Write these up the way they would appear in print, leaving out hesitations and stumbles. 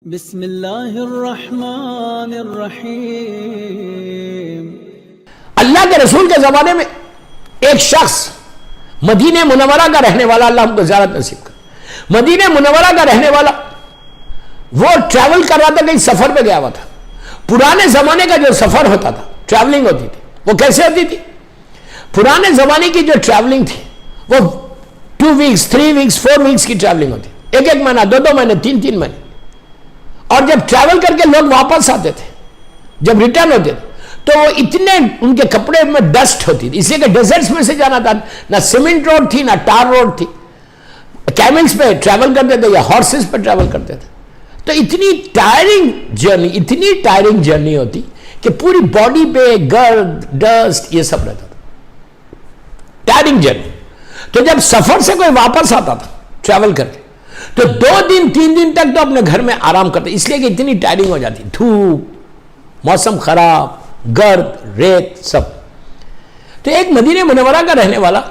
بسم اللہ الرحمن الرحیم۔ اللہ کے رسول کے زمانے میں ایک شخص مدینہ منورہ کا رہنے والا، اللہ ہم کو زیارت نصیب کر، مدینہ منورہ کا رہنے والا، وہ ٹریول کر رہا تھا، کہیں سفر پہ گیا ہوا تھا۔ پرانے زمانے کا جو سفر ہوتا تھا، ٹریولنگ ہوتی تھی، وہ کیسے ہوتی تھی؟ پرانے زمانے کی جو ٹریولنگ تھی وہ 2 ویکس 3 ویکس 4 ویکس کی ٹریولنگ ہوتی، ایک مہینہ 2 مہینے 3 مہینے۔ اور جب ٹریول کر کے لوگ واپس آتے تھے، جب ریٹرن ہوتے تھے، تو وہ اتنے ان کے کپڑے میں ڈسٹ ہوتی تھی، اس لیے کہ ڈیزرٹس میں سے جانا تھا، نہ سیمنٹ روڈ تھی نہ ٹار روڈ تھی، کیملز پہ ٹریول کرتے تھے یا ہارسز پہ ٹریول کرتے تھے۔ تو اتنی ٹائرنگ جرنی ہوتی کہ پوری باڈی پہ گرد ڈسٹ یہ سب رہتا تھا، ٹائرنگ جرنی۔ تو جب سفر سے کوئی واپس آتا تھا ٹریول کر کے، تو 2 دن 3 دن تک تو اپنے گھر میں آرام کرتے، اس لیے کہ اتنی ٹائرنگ ہو جاتی، دھوپ، موسم خراب، گرد، ریت سب۔ تو ایک مدینہ منورہ کا رہنے والا،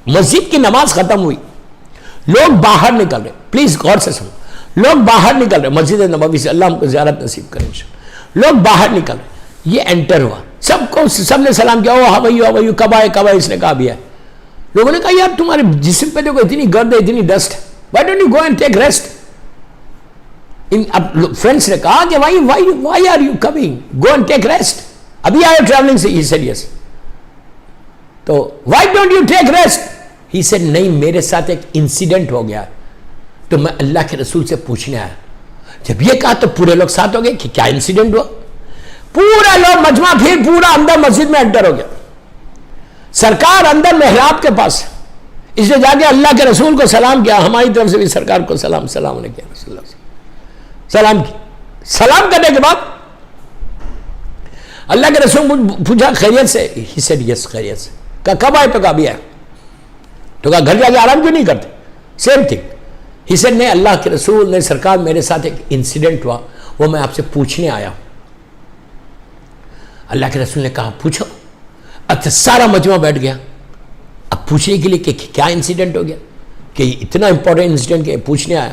مسجد کی نماز ختم ہوئی، لوگ باہر نکل رہے، پلیز غور سے سنو، لوگ باہر نکل رہے مسجد نبوی سے، اللہ ہم کو زیارت نصیب کرے انشاءاللہ۔ لوگ باہر نکل رہے، یہ انٹر ہوا، سب نے سلام کیا، او ہاؤ آر یو، کب آئے، اس نے کہا بھی ہے۔ لوگوں نے کہا یار تمہارے جسم پہ دیکھو اتنی گرد ہے، اتنی ڈسٹ ہے، why don't you go and take rest. Friends نے کہا کہ why are you coming, go and take rest, ابھی آئے ٹریولنگ سے، ہی سیڈ یس۔ تو why don't you take rest, he said نہیں، میرے ساتھ ایک انسیڈنٹ ہو گیا تو میں اللہ کے رسول سے پوچھنے آیا۔ جب یہ کہا تو پورے لوگ ساتھ ہو گئے کہ کیا انسیڈنٹ ہوا، پورا لوگ مجمع پھر پورا اندر مسجد میں انٹر ہو گیا، سرکار اندر محراب کے پاس، اس نے جا کے اللہ کے رسول کو سلام کیا، ہماری طرف سے بھی سرکار کو سلام نے کیا، رسول اللہ سلام کی، سلام کرنے کے بعد اللہ کے رسول پوچھا خیریت سے، ہی سیڈ یس خیریت سے۔ کہا کب آئے، تو کہا ابھی آئے۔ تو کہا گھر جا کے آرام کیوں نہیں کرتے، سیم تھنگ۔ ہی سیڈ نہیں، اللہ کے رسول نے سرکار میرے ساتھ ایک انسیڈنٹ ہوا، وہ میں آپ سے پوچھنے آیا ہوں۔ اللہ کے رسول نے کہا پوچھو۔ اب سارا مجمع بیٹھ گیا، اب پوچھنے کے لیے کہ کیا انسیڈنٹ ہو گیا، کہ اتنا امپورٹنٹ انسیڈنٹ کہ پوچھنے آیا۔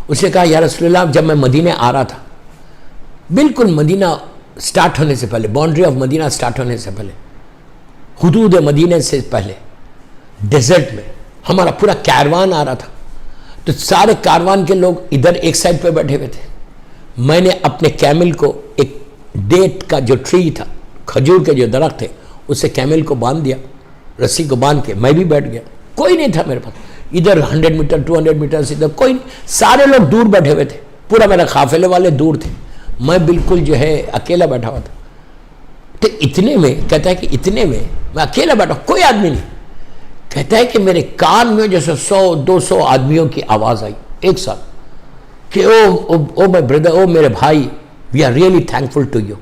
اس نے کہا یا رسول اللہ، جب میں مدینہ آ رہا تھا، بالکل مدینہ سٹارٹ ہونے سے پہلے، باؤنڈری آف مدینہ سٹارٹ ہونے سے پہلے، حدود مدینہ سے پہلے، ڈیزرٹ میں ہمارا پورا کاروان آ رہا تھا، تو سارے کاروان کے لوگ ادھر ایک سائڈ پہ بیٹھے ہوئے تھے۔ میں نے اپنے کیمل کو، ایک ڈیٹ کا جو ٹری تھا، کھجور کے جو درخت تھے، اسے کیمل کو باندھ دیا، رسی کو باندھ کے میں بھی بیٹھ گیا، کوئی نہیں تھا میرے پاس، ادھر 100 میٹر 200 میٹر سے ادھر کوئی نہیں، سارے لوگ دور بیٹھے ہوئے تھے، پورا میرا قافلے والے دور تھے، میں بالکل جو ہے اکیلا بیٹھا ہوا تھا۔ تو اتنے میں کہتا ہے کہ اتنے میں میں اکیلا بیٹھا، کوئی آدمی نہیں، کہتا ہے کہ میرے کان میں جیسے 100-200 آدمیوں کی آواز آئی ایک ساتھ کہ او مائی بردر، او میرے بھائی، we are really thankful to you.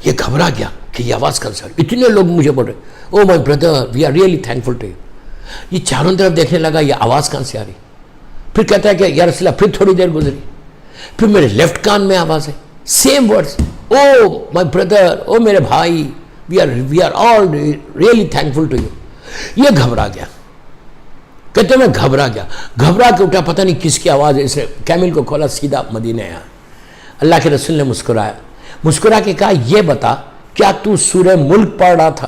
یہ گھبرا گیا کہ یہ آواز کہاں سے آ رہی، اتنے لوگ مجھے بول رہے، oh my brother we are really thankful to you. یہ چاروں طرف دیکھنے لگا یہ آواز کہاں سے آ رہی، پھر کہتا ہے کہ یا رسول اللہ، پھر تھوڑی دیر گزری، پھر میرے لیفٹ کان میں آواز ہے، same words, oh my brother, او میرے بھائی، we are all really thankful to you. یہ گھبرا گیا، کہتے میں گھبرا کے اٹھا، پتہ نہیں کس کی آواز ہے، اس نے کیمل کو کھولا، سیدھا مدینہ آیا۔ اللہ کے رسول نے مسکرا کے کہا یہ بتا کیا تو سورہ ملک پڑھ رہا تھا؟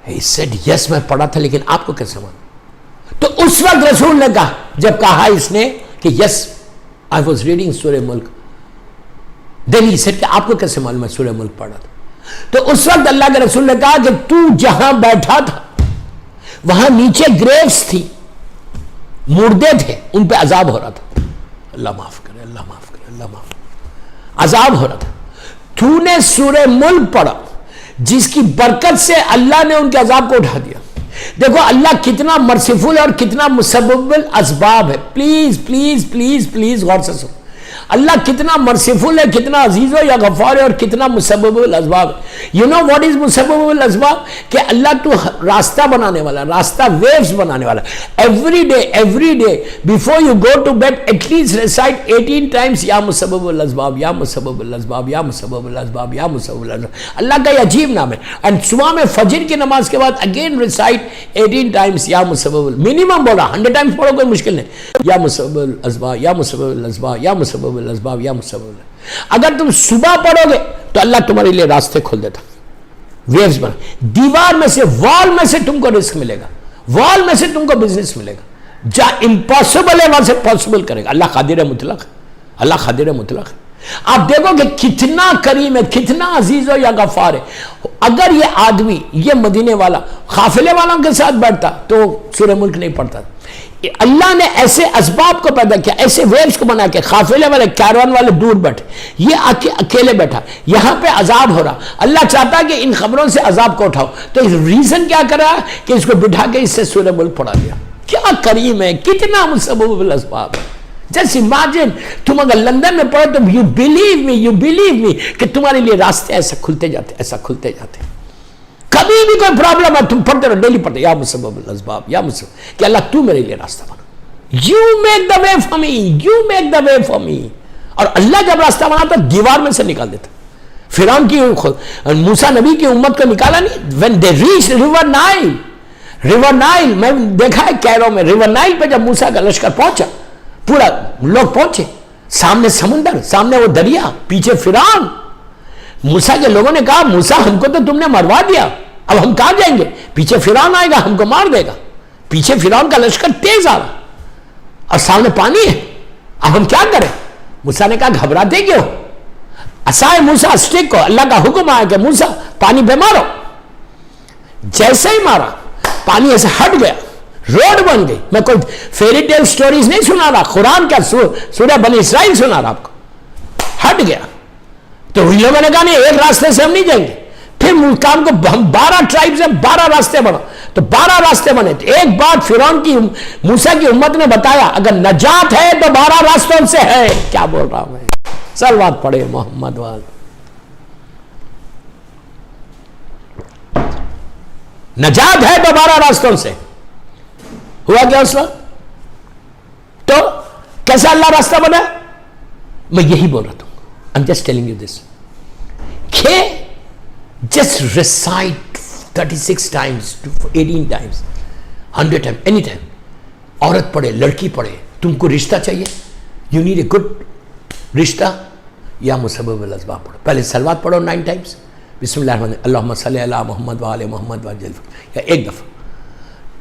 He said yes میں پڑھا تھا، لیکن آپ کو کیسے معلوم؟ تو اس وقت رسول نے کہا، جب کہا اس نے کہ yes I was reading سورہ ملک، then he said کہ آپ کو کیسے معلوم ہے سورہ ملک پڑھا تھا؟ تو اس وقت اللہ کے رسول نے کہا کہ تو جہاں بیٹھا تھا وہاں نیچے گریوز تھی، مردے تھے، ان پہ عذاب ہو رہا تھا، اللہ معاف کرے، اللہ معاف کرے، اللہ معاف کرے، عذاب ہو رہا تھا۔ تو نے سورہ ملک پڑھا جس کی برکت سے اللہ نے ان کے عذاب کو اٹھا دیا۔ دیکھو اللہ کتنا مرسیفل اور کتنا مسبب الاسباب ہے، پلیز پلیز پلیز پلیز غور سے سنو۔ اللہ کتنا مرسیفل ہے, کتنا عزیز و یا غفار ہے, اور کتنا مسبب الاسباب ہے. یو نو واٹ از مسبب الاسباب؟ کہ اللہ تو راستہ بنانے والا, راستہ ویوز بنانے والا. Every day before you go to bed at least recite 18 times یا مسبب الاسباب, یا مسبب الاسباب, یا مسبب الاسباب, یا مسبب الاسباب. اللہ کا یہ عجیب نام ہے. اینڈ صبح میں فجر کی نماز کے بعد اگین ریسائٹ 18 times یا مسبب, منیمم بولا 100 times پڑھو, کوئی مشکل نہیں. یا مسبب الاسباب, یا مسبب الاسباب, یا مسبب الاسباب, یا مسبب الاسباب. اگر تم صبح پڑھو گے تو اللہ تمہارے لیے راستے کھول دیتا, ویوز بنا. دیوار میں سے, وال میں سے تم کو رزق ملے گا, وال میں سے تم کو بزنس ملے گا. جہاں امپاسبل ہے وہاں سے پاسبل کرے گا. اللہ قادر مطلق ہے, اللہ قادر مطلق ہے. آپ دیکھو کہ کتنا کریم ہے, کتنا عزیز و یا غفار ہے. اگر یہ آدمی, یہ مدینے والا قافلے والوں کے ساتھ بیٹھتا تو سورہ ملک نہیں پڑھتا. اللہ نے ایسے اسباب کو پیدا کیا, ایسے ویوز کو بنا کے قافلے والے, کیروان والے دور بیٹھے, یہ اکیلے بیٹھا, یہاں پہ عذاب ہو رہا. اللہ چاہتا ہے کہ ان خبروں سے عذاب کو اٹھاؤ, تو ریزن کیا کرا کہ اس کو بٹھا کے اس سے سورہ ملک پڑھا دیا. کیا کریم ہے, کتنا مسبب الاسباب ہے. جسٹ امیجن تم اگر لندن میں پڑھو تو یو بلیو می کہ تمہارے لیے راستے ایسا کھلتے جاتے, ایسا کھلتے جاتے. کبھی بھی کوئی پرابلم ہے تم پڑھتے رہو, ڈیلی پڑھتے, یا مسبب الاسباب, یا مسبب, کہ اللہ تو میرے لیے راستہ بنا. You make the way for me, you make the way for می. اور اللہ جب راستہ بناتا دیوار میں سے نکال دیتا. فرعون کی, موسیٰ نبی کی امت کو نکالا نہیں. when they reached river Nile, میں دیکھا ہے کیرو میں, ریور نائل پہ جب موسیٰ کا لشکر پہنچا, پورا لوگ پہنچے, سامنے سمندر, سامنے وہ دریا, پیچھے فرعون. موسیٰ کے لوگوں نے کہا موسیٰ ہم کو تو تم نے مروا دیا, اب ہم کہاں جائیں گے, پیچھے فرعون آئے گا ہم کو مار دے گا. پیچھے فرعون کا لشکر تیز آ رہا اور سامنے پانی ہے, اب ہم کیا کریں. موسیٰ نے کہا گھبراتے کیوں, عصائے موسیٰ اسٹک کو, اللہ کا حکم آیا کہ موسیٰ پانی پہ مارو. جیسے ہی مارا پانی ایسے ہٹ گیا, روڈ بن گئی. میں کوئی فیری ٹیل سٹوریز نہیں سنا رہا, قرآن کا سورہ بنی اسرائیل سنا رہا آپ کو. ہٹ گیا تو ان لوگوں نے کہا نہیں, ایک راستے سے ہم نہیں جائیں گے. پھر ملکان کو ہم 12 ٹرائبز ہیں, 12 راستے بنا, تو 12 راستے بنے. تو ایک بات فرعون کی, موسیٰ کی امت نے بتایا, اگر نجات ہے تو 12 راستوں سے ہے. کیا بول رہا ہوں میں, صلوات پڑھے محمد وال. نجات ہے تو 12 راستوں سے. ہوا کیا اس وقت؟ تو کیسا اللہ راستہ بنا؟ میں یہی بول رہا ہوں, I'm just telling you this, کہ just recite 36 times, 18 times, 100 times, any time. عورت پڑھے, لڑکی پڑھے, تم کو رشتہ چاہیے, you need a good رشتہ, یا مسبب الاسباب پڑھو. پہلے صلوات پڑھو 9 times, بسم اللہ الرحمن الرحیم, اللہم صلی علی محمد وعلی محمد وعجل, یا ایک دفعہ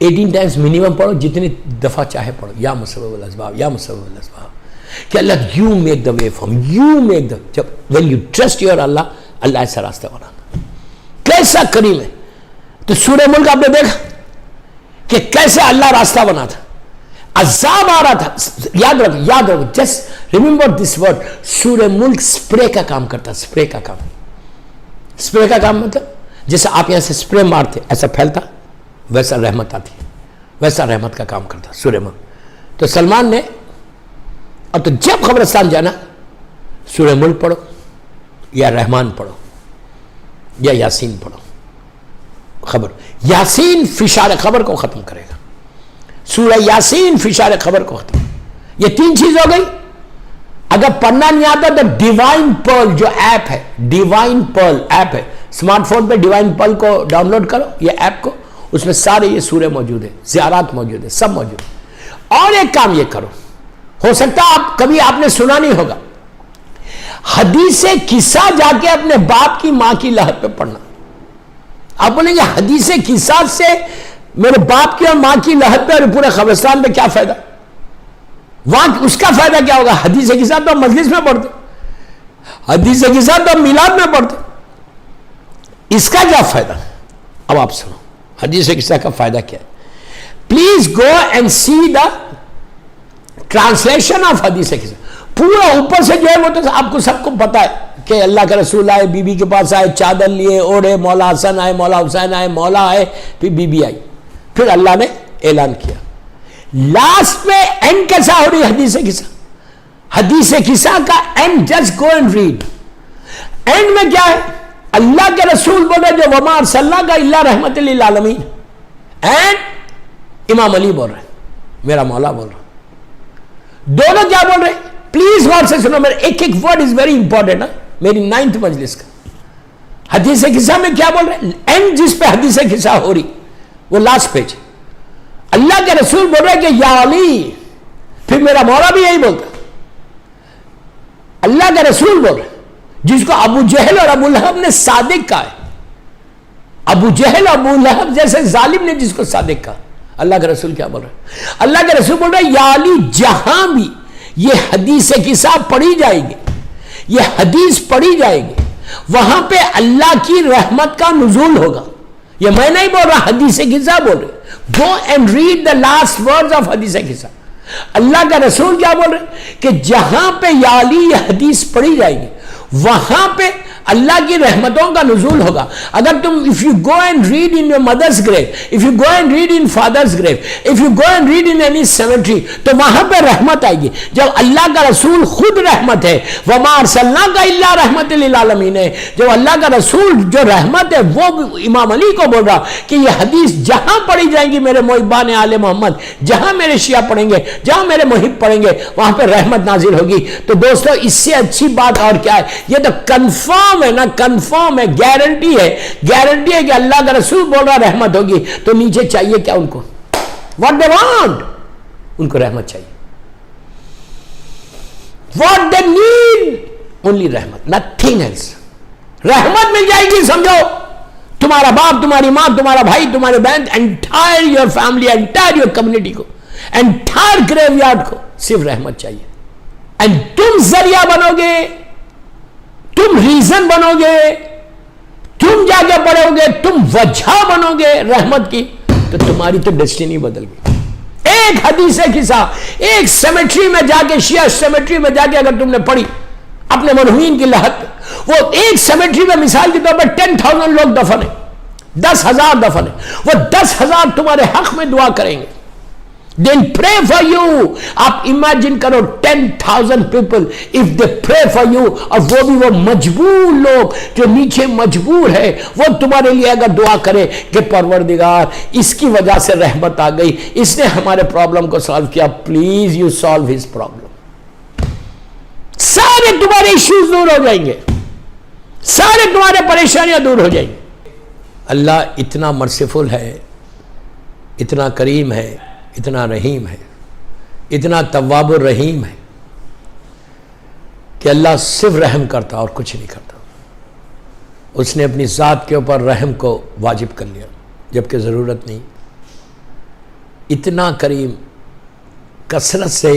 18 times منیمم پڑھو, جتنی دفعہ چاہے پڑھو, یا مسبب الاسباب, یا مسبب الاسباب. کہ اللہ you make the way for me, you make the, جب when you trust your اللہ, اللہ ایسا راستہ بناتا. کیسا کریم ہے. تو سورہ ملک آپ نے دیکھا کہ کیسے اللہ راستہ بنا تھا, عذاب آ رہا تھا. یاد رکھو, جسٹ ریممبر دس ورڈ. سورہ ملک سپرے کا کام کرتا, سپرے کا کام. سپرے کا کام مطلب جیسے آپ یہاں سے سپرے مارتے ایسا پھیلتا, ویسا رحمت آتی, ویسا رحمت کا کام کرتا سورہ ملک. تو سلمان نے, اور تو جب قبرستان جانا سورہ ملک پڑھو, یا رحمان پڑھو, یا یاسین پڑھو. خبر یاسین فشار خبر کو ختم کرے گا. سورہ یاسین فشار خبر کو ختم. یہ 3 چیز ہو گئی. اگر پڑھنا نہیں آتا تو ڈیوائن پرل جو ایپ ہے, ڈیوائن پرل ایپ ہے, اسمارٹ فون پہ ڈیوائن پرل کو ڈاؤن لوڈ کرو, یہ ایپ کو, اس میں سارے یہ سورے موجود ہیں, زیارات موجود ہیں, سب موجود ہیں. اور ایک کام یہ کرو, ہو سکتا آپ کبھی آپ نے سنا نہیں ہوگا, حدیث قصہ جا کے اپنے باپ کی ماں کی لحد پہ پڑھنا. آپ بولیں گے حدیث قصہ سے میرے باپ کی اور ماں کی لحد پہ اور پورے قبرستان پہ کیا فائدہ؟ وہاں اس کا فائدہ کیا ہوگا؟ حدیث قصہ تو ہم مجلس میں پڑھتے, حدیث قصہ تو ہم میلاد میں پڑھتے, اس کا کیا فائدہ؟ اب آپ سنو حدیث قصہ کا فائدہ کیا ہے. Please go and see the translation of حدیث قصہ. پورا اوپر سے جو ہے وہ تو آپ کو سب کو پتا ہے کہ اللہ کے رسول آئے, بی بی کے پاس آئے, چادر لیے, اوڑھے, مولا حسن آئے, مولا حسین آئے, مولا آئے, پھر بی بی آئی, پھر اللہ نے اعلان کیا. لاسٹ میں اینڈ کیسا ہو رہی حدیث قصہ؟ حدیث قصہ کا and just go and read. End میں کیا ہے؟ اللہ کے رسول بول رہے جو وما ارسلناک الا رحمت للعالمین. اینڈ امام علی بول رہے میرا مولا بول رہا. دونوں کیا بول رہے؟ پلیز غور سے سنو, میرا ایک ایک ورڈ از ویری امپورٹنٹ. میری 9th مجلس کا حدیث قصہ میں کیا بول رہے؟ اینڈ جس پہ حدیث قصہ ہو رہی وہ لاسٹ پیج. اللہ کے رسول بول رہے کہ یا علی, پھر میرا مولا بھی یہی بولتا. اللہ کے رسول بول رہے جس کو ابو جہل اور ابو لہب نے صادق کہا ہے. ابو جہل ابو لہب جیسے ظالم نے جس کو صادق کہا. اللہ کے رسول کیا بول رہے؟ اللہ کے رسول بول رہے یا علی, جہاں بھی یہ حدیث قصہ پڑھی جائے گی, یہ حدیث پڑھی جائے گی, وہاں پہ اللہ کی رحمت کا نزول ہوگا. یہ میں نہیں بول رہا, حدیث قصہ بول رہے. گو and read the last words of حدیث قصہ. اللہ کا رسول کیا بول رہے کہ جہاں پہ یا علی یہ حدیث پڑھی جائے گی وہاں پہ اللہ کی رحمتوں کا نزول ہوگا. اگر تم if you go and read in your mother's grave, if you go and read in father's grave, if you go and read in any cemetery, تو وہاں پہ رحمت آئے گی. جب اللہ کا رسول خود رحمت ہے, وما ارسلناک الا رحمت للعالمین ہے, جب اللہ کا رسول جو رحمت ہے وہ امام علی کو بول رہا کہ یہ حدیث جہاں پڑھی جائیں گی میرے محبان آل محمد, جہاں میرے شیعہ پڑھیں گے, جہاں میرے محب پڑھیں گے, وہاں پہ رحمت نازل ہوگی. تو دوستو اس سے اچھی بات اور کیا ہے؟ یہ تو کنفرم ہے نا, کنفرم ہے, گارنٹی ہے, گارنٹی ہے کہ اللہ کا رسول بول رہا رحمت ہوگی. تو نیچے چاہیے کیا ان کو؟ واٹ دے وانٹ, ان کو رحمت چاہیے. واٹ دے نیڈ, اونلی رحمت, نتھنگ ایلس. رحمت مل جائے گی, سمجھو تمہارا باپ, تمہاری ماں, تمہارا بھائی, تمہارے بہن, entire your family, entire your community کو, انٹائر گریو یارڈ کو صرف رحمت چاہیے. اینڈ تم ذریعہ بنو گے, تم ریزن بنو گے, تم جا کے پڑھو گے, تم وجہ بنو گے رحمت کی, تو تمہاری تو ڈیسٹینی بدل گئی. ایک حدیث قصہ ایک سیمیٹری میں جا کے, شیعہ سیمیٹری میں جا کے اگر تم نے پڑھی اپنے مرحومین کی لحد, وہ ایک سیمیٹری میں مثال کے طور پر 10,000 لوگ دفن ہیں, 10,000 دفن ہیں, وہ 10,000 تمہارے حق میں دعا کریں گے. Then pray for you. آپ امیجن کرو 10,000 people if they pray for you, اور وہ بھی وہ مجبور لوگ جو نیچے مجبور ہے, وہ تمہارے لیے اگر دعا کرے کہ پروردگار اس کی وجہ سے رحمت آ گئی, اس نے ہمارے پرابلم کو سالو کیا, please you solve his problem, سارے تمہارے ایشوز دور ہو جائیں گے, سارے تمہارے پریشانیاں دور ہو جائیں گی. اللہ اتنا مرسیفل ہے, اتنا کریم ہے, اتنا رحیم ہے, اتنا تواب الرحیم ہے کہ اللہ صرف رحم کرتا اور کچھ نہیں کرتا. اس نے اپنی ذات کے اوپر رحم کو واجب کر لیا جبکہ ضرورت نہیں. اتنا کریم, کثرت سے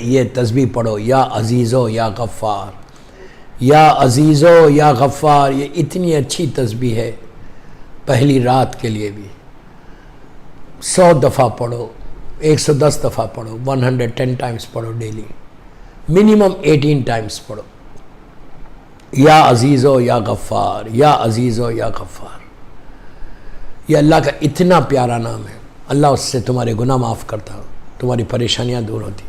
یہ تسبیح پڑھو, یا عزیزو یا غفار, یا عزیزو یا غفار. یہ اتنی اچھی تسبیح ہے پہلی رات کے لیے بھی. 100 دفعہ پڑھو, 110 دفعہ پڑھو, 110 ٹائمز پڑھو ڈیلی, منیمم 18 ٹائمز پڑھو. یا عزیزو یا غفار, یا عزیزو یا غفار. یہ اللہ کا اتنا پیارا نام ہے. اللہ اس سے تمہارے گناہ معاف کرتا, تمہاری پریشانیاں دور ہوتی.